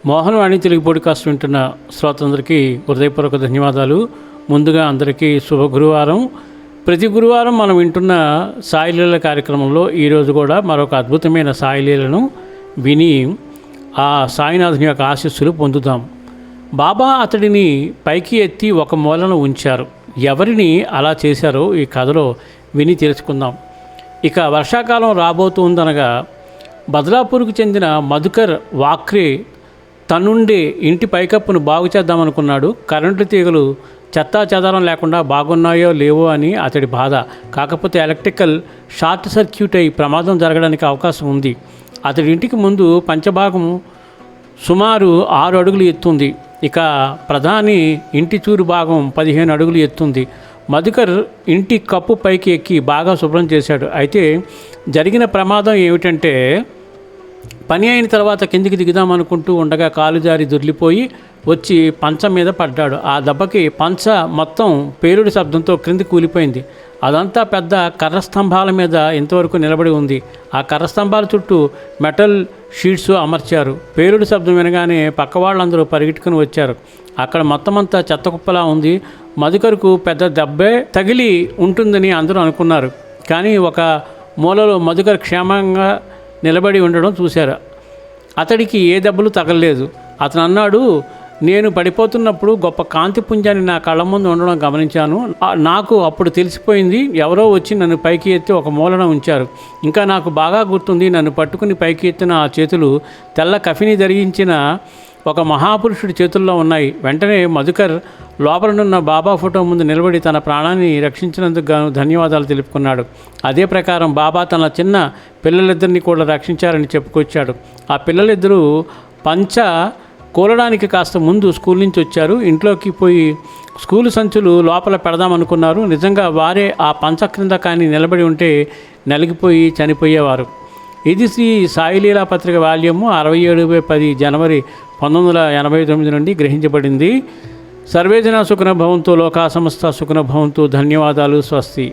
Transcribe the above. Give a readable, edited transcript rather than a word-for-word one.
Mohanavani Telugu podcast వింటున్న శ్రోతలందరికీ హృదయపూర్వక ధన్యవాదాలు. ముందుగా అందరికీ శుభ గురువారం. ప్రతి గురువారం మనం వింటున్న సాయిలీల కార్యక్రమంలో ఈరోజు కూడా మరొక అద్భుతమైన సాయిలీలను విని ఆ సాయినాథుని యొక్క ఆశీస్సులు పొందుతాం. బాబా అతడిని పైకి ఎత్తి ఒక మూలన ఉంచారు. ఎవరిని అలా చేశారో ఈ కథలో విని తెలుసుకుందాం. ఇక వర్షాకాలం రాబోతుందనగా బదలాపూర్కు చెందిన మధుకర్ వాక్రే తనుండే ఇంటి పైకప్పును బాగు చేద్దామనుకున్నాడు. కరెంటు తీగలు చెత్తా చెదారం లేకుండా బాగున్నాయో లేవో అని అతడి బాధ. కాకపోతే ఎలక్ట్రికల్ షార్ట్ సర్క్యూట్ అయి ప్రమాదం జరగడానికి అవకాశం ఉంది. అతడి ఇంటికి ముందు పంచభాగం సుమారు 6 అడుగులు ఎత్తుంది. ఇక ప్రధాని ఇంటి చూరు భాగం 15 అడుగులు ఎత్తుంది. మధుకర్ ఇంటి కప్పు పైకి ఎక్కి బాగా శుభ్రం చేశాడు. అయితే జరిగిన ప్రమాదం ఏమిటంటే, పని అయిన తర్వాత కిందికి దిగుదామనుకుంటూ ఉండగా కాలు జారి దొర్లిపోయి వచ్చి పంచ మీద పడ్డాడు. ఆ దెబ్బకి పంచ మొత్తం పేలుడు శబ్దంతో క్రింది కూలిపోయింది. అదంతా పెద్ద కర్ర స్తంభాల మీద ఇంతవరకు నిలబడి ఉంది. ఆ కర్ర స్తంభాల చుట్టూ మెటల్ షీట్స్ అమర్చారు. పేలుడు శబ్దం వినగానే పక్క వాళ్ళందరూ పరిగెట్టుకుని వచ్చారు. అక్కడ మొత్తం అంతా చెత్త కుప్పలా ఉంది. మధుకర్కు పెద్ద దెబ్బే తగిలి ఉంటుందని అందరూ అనుకున్నారు. కానీ ఒక మూలలో మధుకర్ క్షేమంగా నిలబడి ఉండడం చూశారు. అతడికి ఏ దెబ్బలు తగలలేదు. అతను అన్నాడు, నేను పడిపోతున్నప్పుడు గొప్ప కాంతి పుంజాన్ని నా కళ్ళ ముందు ఉండడం గమనించాను. నాకు అప్పుడు తెలిసిపోయింది, ఎవరో వచ్చి నన్ను పైకి ఎత్తి ఒక మూలన ఉంచారు. ఇంకా నాకు బాగా గుర్తుంది, నన్ను పట్టుకుని పైకి ఎత్తిన ఆ చేతులు తెల్ల కఫిని ధరించిన ఒక మహాపురుషుడి చేతుల్లో ఉన్నాయి. వెంటనే మధుకర్ లోపలనున్న బాబా ఫోటో ముందు నిలబడి తన ప్రాణాన్ని రక్షించినందుకు గాను ధన్యవాదాలు తెలుపుకున్నాడు. అదే ప్రకారం బాబా తన చిన్న పిల్లలిద్దరిని కూడా రక్షించారని చెప్పుకొచ్చాడు. ఆ పిల్లలిద్దరూ పంచ కూలడానికి కాస్త ముందు స్కూల్ నుంచి వచ్చారు. ఇంట్లోకి పోయి స్కూలు సంచులు లోపల పెడదామనుకున్నారు. నిజంగా వారే ఆ పంచ క్రింద కానీ నిలబడి ఉంటే నలిగిపోయి చనిపోయేవారు. ఇది శ్రీ సాయిలీలా పత్రిక వాల్యూము 67/10 జనవరి 1989 నుండి గ్రహించబడింది. సర్వేజన సుఖన భవంతు, లోకా సమస్త సుఖన భవంతు. ధన్యవాదాలు. స్వస్తి.